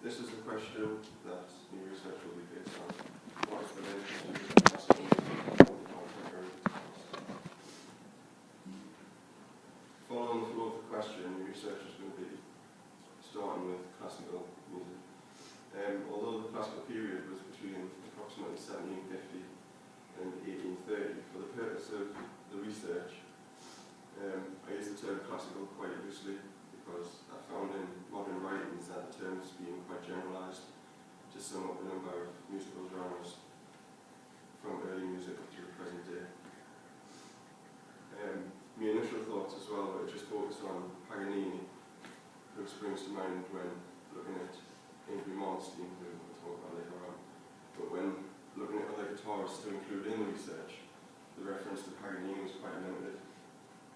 This is the question that new research will be based on. What is the relationship between classical music and contemporary guitars? Following the flow of the question, new research is going to be starting with classical music. Although the classical period was between approximately 1750 and 1830, for the purpose of the research, I use the term classical quite loosely because I found in modern writings that the term is being quite generalised to sum up a number of musical genres from early music up to the present day. My initial thoughts as well were just focused on Paganini, who springs to mind when looking at Yngwie Malmsteen, who we'll talk about later on. But when looking at other guitarists to include in the research, the reference to Paganini was quite limited,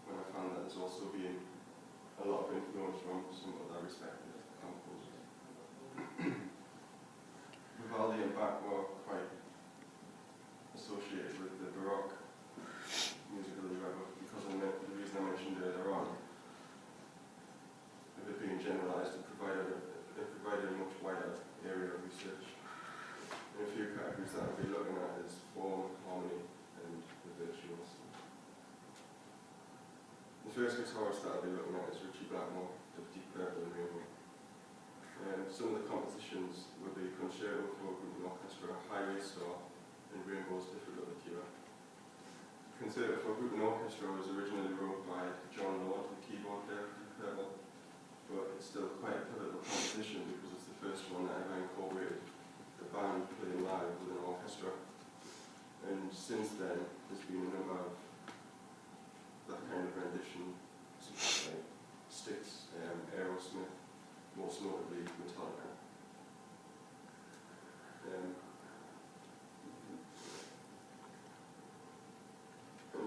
when I found that there's also been a lot of influence from some other respected composers. Vivaldi and Bach were quite associated with the Baroque musical era because of the reason I mentioned earlier on, of it being generalised, it provided a much wider area of research. And a few categories that I'll be looking at is form, harmony, and the virtuoso. The first guitarist that I'll be looking at is Ritchie Blackmore of Deep Purple and Rainbow. Some of the compositions will be Concerto for Group and Orchestra, Highway Star, and Rainbow's Difficult Cure. Concerto for Group and Orchestra was originally wrote by John Lord, the keyboard player of Deep Purple, but it's still quite a pivotal composition because it's the first one that ever incorporated the band playing live with an orchestra. And since then, there's been a number of that kind of rendition, such like Styx, Aerosmith, most notably Metallica. And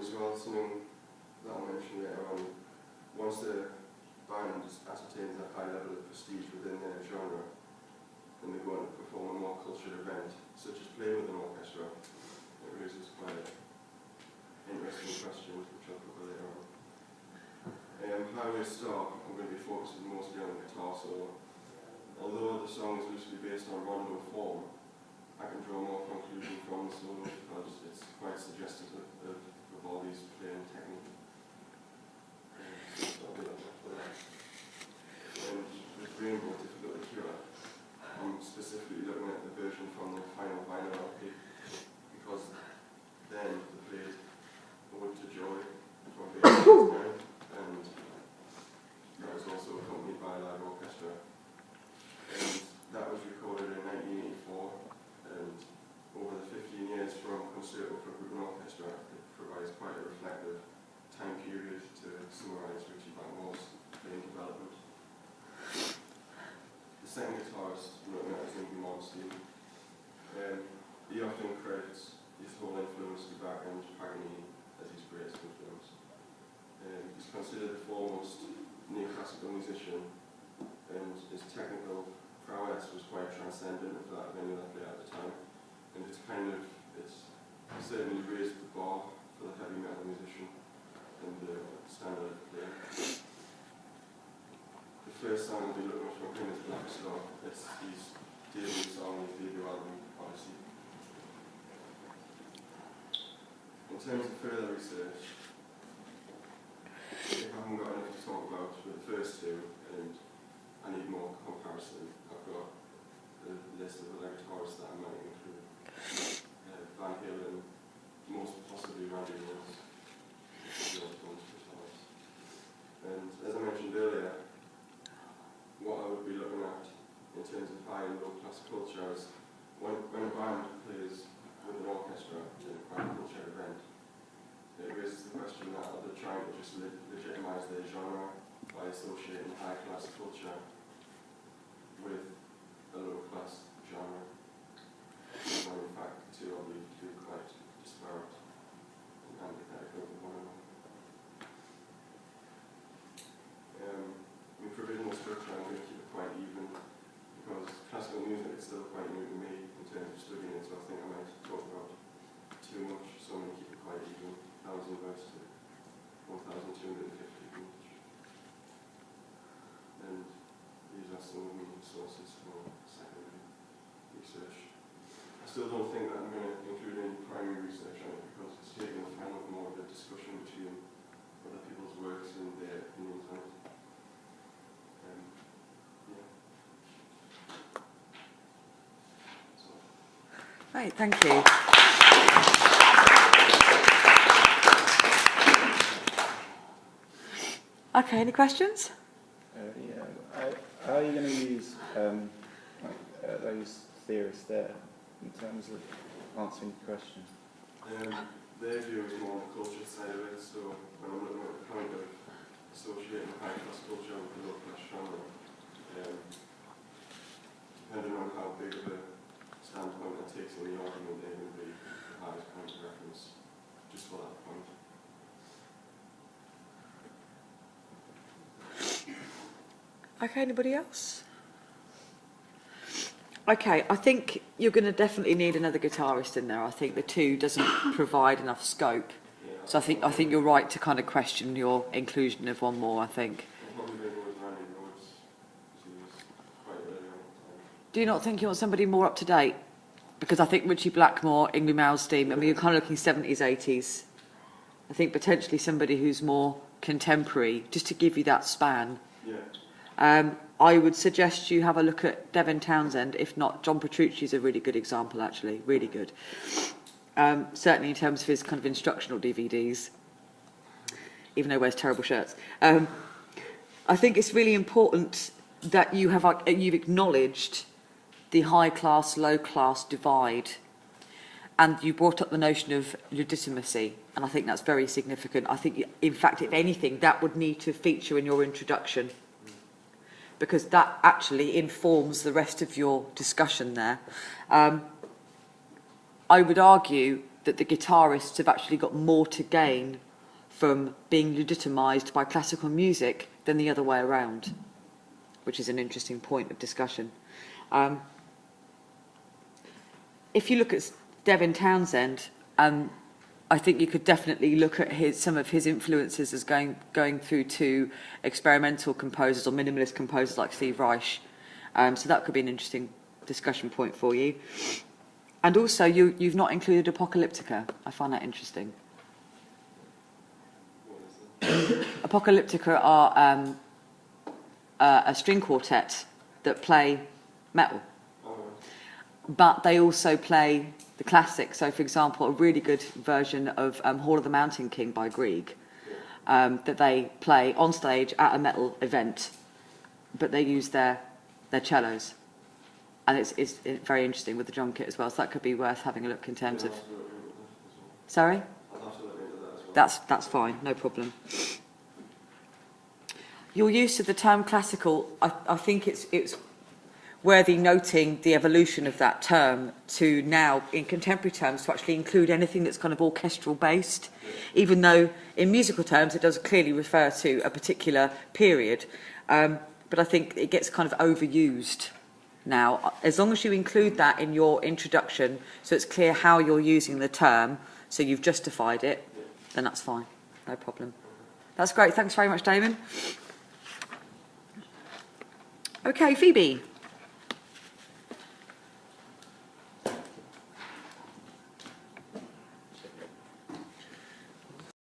as well, something that I'll mention later on, once the band ascertains a high level of prestige within their genre, and they go on to perform a more cultured event, such as play with an orchestra, it raises quite an interesting question, which I'll cover later on. Highway Star, I'm going to be focusing mostly on the guitar solo. Although the song is loosely based on rondo form, I can draw more conclusion from the solo because it's quite suggestive of Vivaldi's playing technique. So I'll be looking at that. And with Rainbow Difficult Cure, I'm specifically looking at the version from the final vinyl LP because then the played Ode to Joy from Beethoven's and that was also accompanied by a live orchestra. And that was recorded in 1984, and over the 15 years from Concerto for Group and Orchestra, it provides quite a reflective time period to summarise Ritchie Blackmore's playing development. The second guitarist I'm looking at is Yngwie Malmsteen. He often credits his whole influence to Bach and Paganini as his greatest influence. He's considered the foremost neoclassical musician, and his technical prowess was quite transcendent of that of any other player at the time. And it's certainly raised the bar for the heavy metal musician and the standard of playing. The first song I'll be looking at from him is Black Star. It's his debut song, his debut album, Odyssey. In terms of further research, I haven't got enough to talk about with the first two, and I need more comparison. I've got a list of other guitarists that I might include. Van Halen, most possibly Randy Rhoads, and as I mentioned earlier, what I would be looking at in terms of high and low class culture is when a band plays with an orchestra in a quite culture event, it raises the question that are they trying to just legitimise their genre by associating high class culture with a low class genre, when in fact the two are believed to be quite disparate and antithetical with one another. In provisional structure, I'm going to keep it quite even because classical music is still quite new to me in terms of studying it, so I think I might talk about too much, so I'm going to keep it quite even. 1,000 verse to 1,250 each. And these are some of the sources for still don't think that I'm going to include any primary research on it because it's taking the form of more of a discussion between other people's works and their opinions on it. Yeah. So. Right, thank you. Okay, any questions? How are you going to use those theorists there in terms of answering the question? Their view is more on the culture side of it, so when I'm looking at the point of associating high-class culture with the low-class genre, depending on how big of a standpoint it takes in the argument, they're going to be the hardest point of reference just for that point. Okay, anybody else? Okay, I think you're going to definitely need another guitarist in there. I think the two doesn't provide enough scope. So I think you're right to kind of question your inclusion of one more, I think. Do you not think you want somebody more up to date? Because I think Ritchie Blackmore, Yngwie Malmsteen, I mean, you're kind of looking 70s, 80s. I think potentially somebody who's more contemporary, just to give you that span. Yeah. I would suggest you have a look at Devin Townsend. If not, John Petrucci is a really good example, actually, really good. Certainly in terms of his kind of instructional DVDs, even though he wears terrible shirts. I think it's really important that you've acknowledged the high-class, low-class divide, and you brought up the notion of legitimacy, and I think that's very significant. I think, in fact, if anything, that would need to feature in your introduction, because that actually informs the rest of your discussion there. I would argue that the guitarists have actually got more to gain from being legitimised by classical music than the other way around, which is an interesting point of discussion. If you look at Devin Townsend, I think you could definitely look at some of his influences as going through to experimental composers or minimalist composers like Steve Reich. So that could be an interesting discussion point for you. And also, you've not included Apocalyptica. I find that interesting. Apocalyptica are a string quartet that play metal. But they also play the classics. So, for example, a really good version of Hall of the Mountain King by Grieg that they play on stage at a metal event, but they use their cellos. And it's very interesting with the drum kit as well. So that could be worth having a look in terms of... Sorry? That's fine, no problem. Your use of the term classical, I think it's worthy noting the evolution of that term to now, in contemporary terms, to actually include anything that's kind of orchestral based, even though in musical terms it does clearly refer to a particular period. But I think it gets kind of overused now. As long as you include that in your introduction, so it's clear how you're using the term, so you've justified it, then that's fine, no problem. That's great, thanks very much, Damon. Okay, Phoebe.